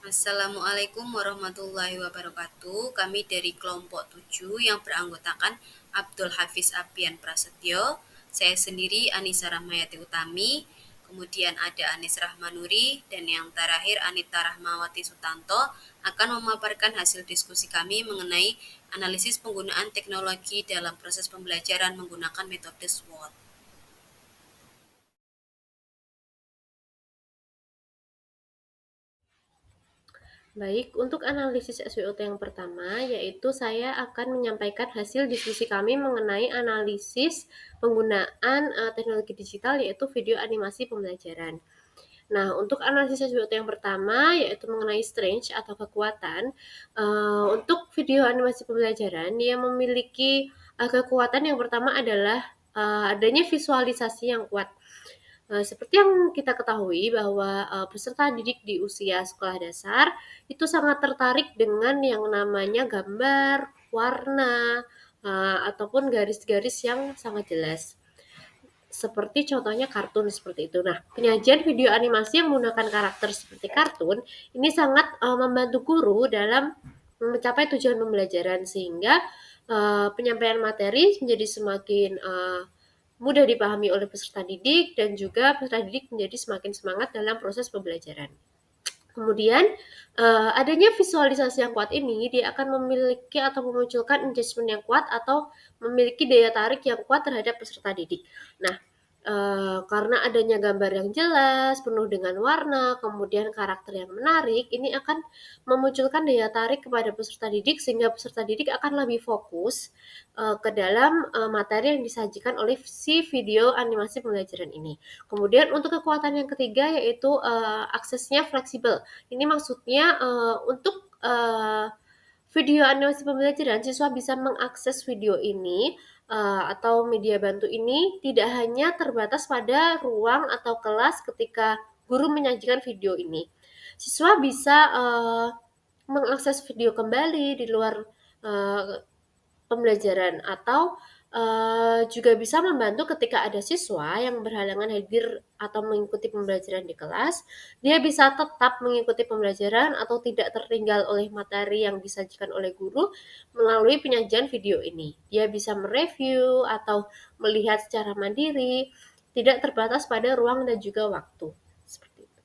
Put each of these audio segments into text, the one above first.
Assalamualaikum warahmatullahi wabarakatuh. Kami dari kelompok 7 yang beranggotakan Abdul Hafiz Apian Prasetyo, saya sendiri Anissa Rahmayati Utami, kemudian ada Anis Rahmanuri, dan yang terakhir Anita Rahmawati Sutanto akan memaparkan hasil diskusi kami mengenai analisis penggunaan teknologi dalam proses pembelajaran menggunakan metode SWOT. Baik, untuk analisis SWOT yang pertama, yaitu saya akan menyampaikan hasil diskusi kami mengenai analisis penggunaan teknologi digital, yaitu video animasi pembelajaran. Nah, untuk analisis SWOT yang pertama, yaitu mengenai strength atau kekuatan, untuk video animasi pembelajaran, dia memiliki kekuatan yang pertama adalah adanya visualisasi yang kuat. Seperti yang kita ketahui bahwa peserta didik di usia sekolah dasar itu sangat tertarik dengan yang namanya gambar, warna, ataupun garis-garis yang sangat jelas. Seperti contohnya kartun seperti itu. Nah, penyajian video animasi yang menggunakan karakter seperti kartun ini sangat membantu guru dalam mencapai tujuan pembelajaran sehingga penyampaian materi menjadi semakin mudah dipahami oleh peserta didik dan juga peserta didik menjadi semakin semangat dalam proses pembelajaran. Kemudian adanya visualisasi yang kuat ini dia akan memiliki atau memunculkan engagement yang kuat atau memiliki daya tarik yang kuat terhadap peserta didik. Nah, karena adanya gambar yang jelas, penuh dengan warna, kemudian karakter yang menarik, ini akan memunculkan daya tarik kepada peserta didik sehingga peserta didik akan lebih fokus ke dalam materi yang disajikan oleh si video animasi pembelajaran ini. Kemudian untuk kekuatan yang ketiga yaitu aksesnya fleksibel. Ini maksudnya untuk video animasi pembelajaran siswa bisa mengakses video ini atau media bantu ini tidak hanya terbatas pada ruang atau kelas ketika guru menyajikan video ini. Siswa bisa mengakses video kembali di luar pembelajaran atau juga bisa membantu ketika ada siswa yang berhalangan hadir atau mengikuti pembelajaran di kelas, dia bisa tetap mengikuti pembelajaran atau tidak tertinggal oleh materi yang disajikan oleh guru melalui penyajian video ini. Dia bisa mereview atau melihat secara mandiri, tidak terbatas pada ruang dan juga waktu. Seperti itu.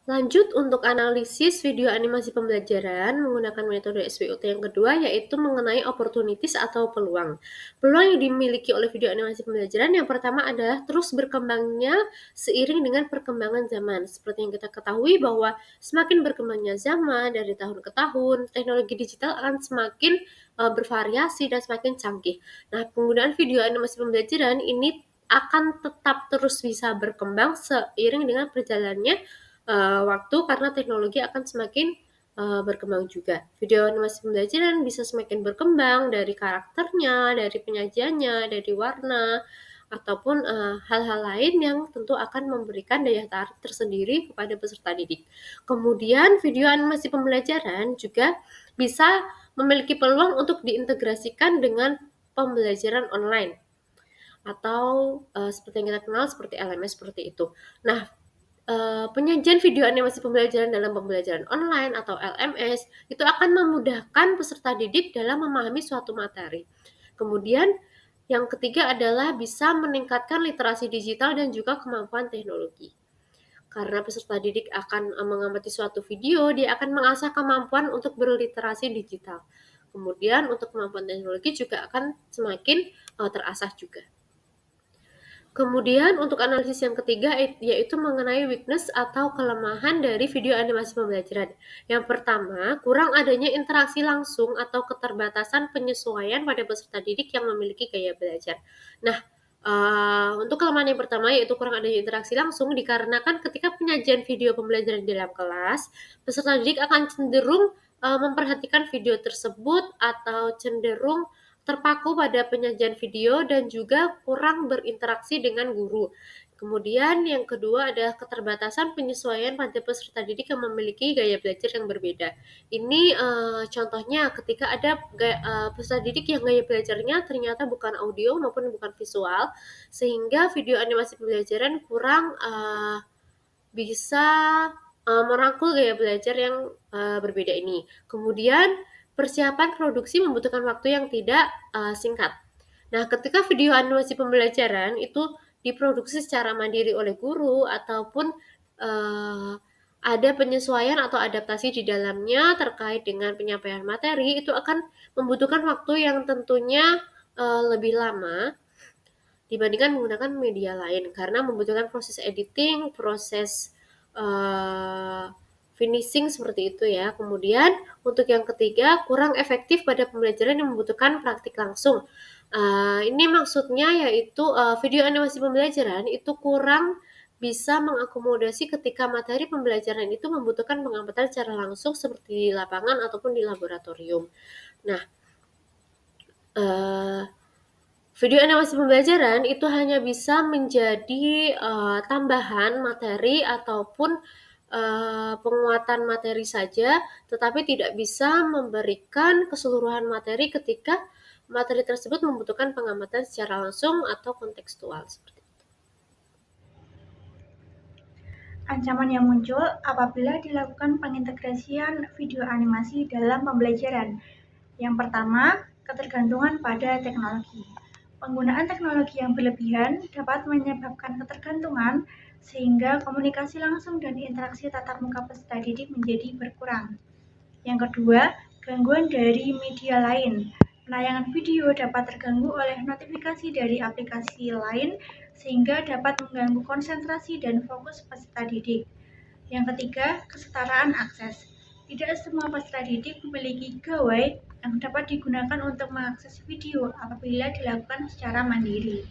Lanjut untuk analisis video animasi pembelajaran menggunakan metode SWOT yang kedua yaitu mengenai opportunities atau peluang. Peluang yang dimiliki oleh video animasi pembelajaran yang pertama adalah terus berkembangnya seiring dengan perkembangan zaman. Seperti yang kita ketahui bahwa semakin berkembangnya zaman dari tahun ke tahun, teknologi digital akan semakin bervariasi dan semakin canggih. Nah, penggunaan video animasi pembelajaran ini akan tetap terus bisa berkembang seiring dengan perjalannya waktu karena teknologi akan semakin berkembang juga. Video animasi pembelajaran bisa semakin berkembang dari karakternya, dari penyajiannya, dari warna, ataupun hal-hal lain yang tentu akan memberikan daya tarik tersendiri kepada peserta didik. Kemudian video animasi pembelajaran juga bisa memiliki peluang untuk diintegrasikan dengan pembelajaran online atau seperti yang kita kenal seperti LMS seperti itu. Nah, penyajian video animasi pembelajaran dalam pembelajaran online atau LMS itu akan memudahkan peserta didik dalam memahami suatu materi. Kemudian yang ketiga adalah bisa meningkatkan literasi digital dan juga kemampuan teknologi. Karena peserta didik akan mengamati suatu video, dia akan mengasah kemampuan untuk berliterasi digital. Kemudian untuk kemampuan teknologi juga akan semakin terasah juga. Kemudian untuk analisis yang ketiga yaitu mengenai weakness atau kelemahan dari video animasi pembelajaran. Yang pertama, kurang adanya interaksi langsung atau keterbatasan penyesuaian pada peserta didik yang memiliki gaya belajar. Nah, untuk kelemahan yang pertama yaitu kurang adanya interaksi langsung dikarenakan ketika penyajian video pembelajaran di dalam kelas, peserta didik akan cenderung memperhatikan video tersebut atau cenderung terpaku pada penyajian video dan juga kurang berinteraksi dengan guru. Kemudian yang kedua adalah keterbatasan penyesuaian pada peserta didik yang memiliki gaya belajar yang berbeda. Ini contohnya ketika ada peserta didik yang gaya belajarnya ternyata bukan audio maupun bukan visual, sehingga video animasi pembelajaran kurang bisa merangkul gaya belajar yang berbeda ini. Kemudian persiapan produksi membutuhkan waktu yang tidak singkat. Nah, ketika video animasi pembelajaran itu diproduksi secara mandiri oleh guru ataupun ada penyesuaian atau adaptasi di dalamnya terkait dengan penyampaian materi, itu akan membutuhkan waktu yang tentunya lebih lama dibandingkan menggunakan media lain karena membutuhkan proses editing, proses finishing seperti itu ya. Kemudian untuk yang ketiga, kurang efektif pada pembelajaran yang membutuhkan praktik langsung. Ini maksudnya yaitu video animasi pembelajaran itu kurang bisa mengakomodasi ketika materi pembelajaran itu membutuhkan pengamatan secara langsung seperti di lapangan ataupun di laboratorium. Nah, video animasi pembelajaran itu hanya bisa menjadi tambahan materi ataupun penguatan materi saja, tetapi tidak bisa memberikan keseluruhan materi ketika materi tersebut membutuhkan pengamatan secara langsung atau kontekstual. Ancaman yang muncul apabila dilakukan pengintegrasian video animasi dalam pembelajaran. Yang pertama, ketergantungan pada teknologi. Penggunaan teknologi yang berlebihan dapat menyebabkan ketergantungan sehingga komunikasi langsung dan interaksi tatap muka peserta didik menjadi berkurang. Yang kedua, gangguan dari media lain. Penayangan video dapat terganggu oleh notifikasi dari aplikasi lain sehingga dapat mengganggu konsentrasi dan fokus peserta didik. Yang ketiga, kesetaraan akses. Tidak semua peserta didik memiliki gawai yang dapat digunakan untuk mengakses video apabila dilakukan secara mandiri.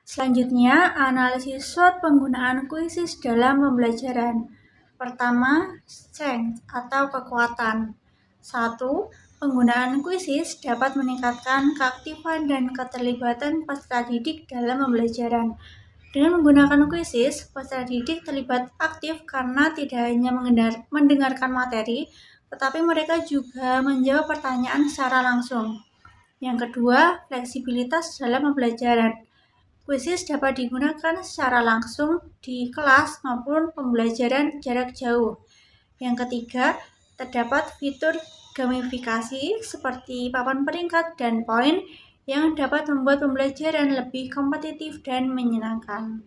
Selanjutnya, analisis SWOT penggunaan kuisis dalam pembelajaran. Pertama, strength atau kekuatan. 1. Penggunaan kuisis dapat meningkatkan keaktifan dan keterlibatan peserta didik dalam pembelajaran. Dengan menggunakan kuisis, peserta didik terlibat aktif karena tidak hanya mendengarkan materi, tetapi mereka juga menjawab pertanyaan secara langsung. Yang kedua, fleksibilitas dalam pembelajaran. Kuisis dapat digunakan secara langsung di kelas maupun pembelajaran jarak jauh. Yang ketiga, terdapat fitur gamifikasi seperti papan peringkat dan poin yang dapat membuat pembelajaran lebih kompetitif dan menyenangkan.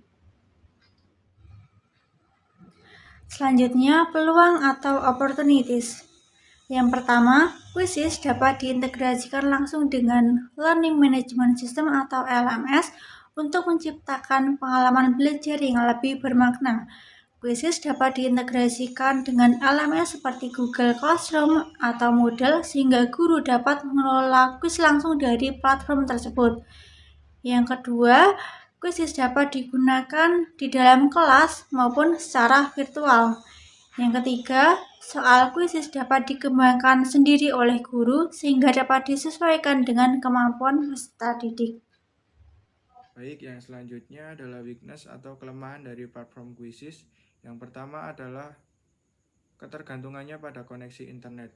Selanjutnya, peluang atau opportunities. Yang pertama, kuisis dapat diintegrasikan langsung dengan Learning Management System atau LMS untuk menciptakan pengalaman belajar yang lebih bermakna. Kuisis dapat diintegrasikan dengan LMS seperti Google Classroom atau Moodle sehingga guru dapat mengelola kuis langsung dari platform tersebut. Yang kedua, kuisis dapat digunakan di dalam kelas maupun secara virtual. Yang ketiga, soal kuisis dapat dikembangkan sendiri oleh guru sehingga dapat disesuaikan dengan kemampuan peserta didik. Baik, yang selanjutnya adalah weakness atau kelemahan dari platform kuisis. Yang pertama adalah ketergantungannya pada koneksi internet.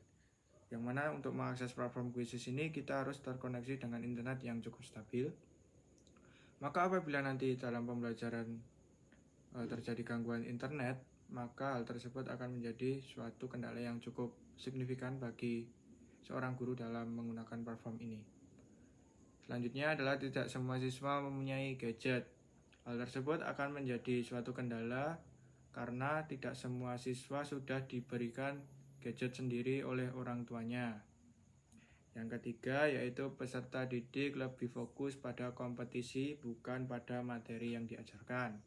Yang mana untuk mengakses platform kuisis ini kita harus terkoneksi dengan internet yang cukup stabil. Maka apabila nanti dalam pembelajaran terjadi gangguan internet, maka hal tersebut akan menjadi suatu kendala yang cukup signifikan bagi seorang guru dalam menggunakan platform ini. Selanjutnya adalah tidak semua siswa mempunyai gadget. Hal tersebut akan menjadi suatu kendala karena tidak semua siswa sudah diberikan gadget sendiri oleh orang tuanya. Yang ketiga yaitu peserta didik lebih fokus pada kompetisi bukan pada materi yang diajarkan.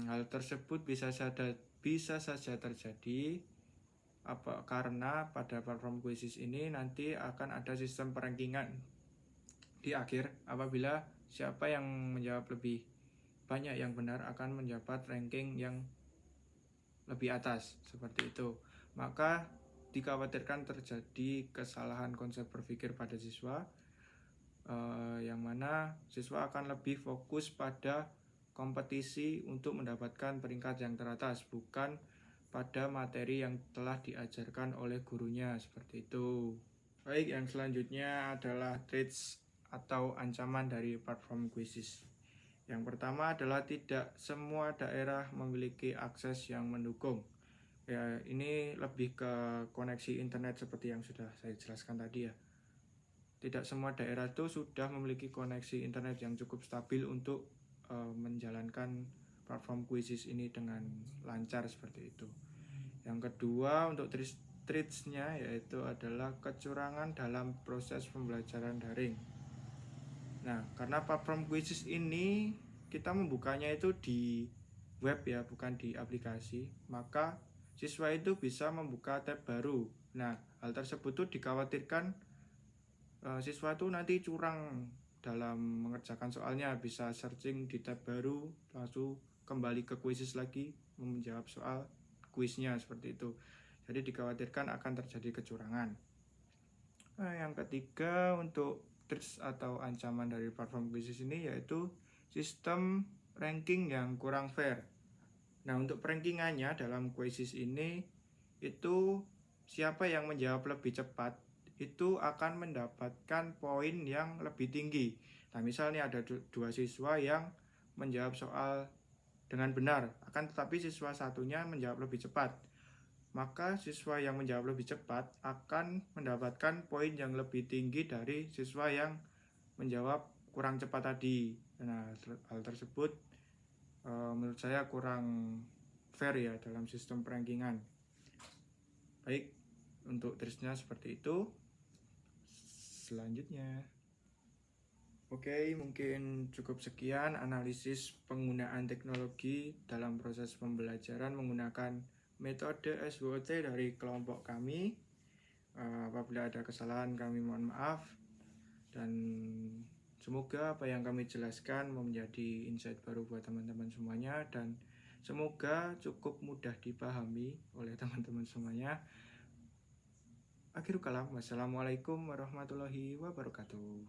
Hal tersebut bisa saja terjadi karena pada platform kuisis ini nanti akan ada sistem perankingan di akhir. Apabila siapa yang menjawab lebih banyak yang benar akan mendapat ranking yang lebih atas, seperti itu. Maka dikhawatirkan terjadi kesalahan konsep berpikir pada siswa, yang mana siswa akan lebih fokus pada kompetisi untuk mendapatkan peringkat yang teratas, bukan pada materi yang telah diajarkan oleh gurunya, seperti itu. Baik, yang selanjutnya adalah threats atau ancaman dari platform kuisis. Yang pertama adalah tidak semua daerah memiliki akses yang mendukung. Ya, ini lebih ke koneksi internet seperti yang sudah saya jelaskan tadi ya. Tidak semua daerah itu sudah memiliki koneksi internet yang cukup stabil untuk menjalankan platform Quizzes ini dengan lancar seperti itu. Yang kedua, untuk treats-nya yaitu adalah kecurangan dalam proses pembelajaran daring. Nah, karena platform Quizzes ini kita membukanya itu di web ya, bukan di aplikasi, maka siswa itu bisa membuka tab baru. Nah, hal tersebut tuh dikhawatirkan siswa itu nanti curang dalam mengerjakan soalnya, bisa searching di tab baru, langsung kembali ke Quizzes lagi menjawab soal kuisnya seperti itu. Jadi dikhawatirkan akan terjadi kecurangan. Nah, yang ketiga untuk threats atau ancaman dari platform Quizzes ini yaitu sistem ranking yang kurang fair. Nah, untuk rankingannya dalam Quizzes ini itu siapa yang menjawab lebih cepat itu akan mendapatkan poin yang lebih tinggi. Nah, misalnya ada dua siswa yang menjawab soal dengan benar, akan tetapi siswa satunya menjawab lebih cepat. Maka siswa yang menjawab lebih cepat akan mendapatkan poin yang lebih tinggi dari siswa yang menjawab kurang cepat tadi. Nah, hal tersebut menurut saya kurang fair ya dalam sistem perankingan. Baik, untuk treatnya seperti itu. Selanjutnya, oke, mungkin cukup sekian analisis penggunaan teknologi dalam proses pembelajaran menggunakan metode SWOT dari kelompok kami. Apabila ada kesalahan kami mohon maaf, dan semoga apa yang kami jelaskan menjadi insight baru buat teman-teman semuanya, dan semoga cukup mudah dipahami oleh teman-teman semuanya. Akhirul kalam, wassalamualaikum warahmatullahi wabarakatuh.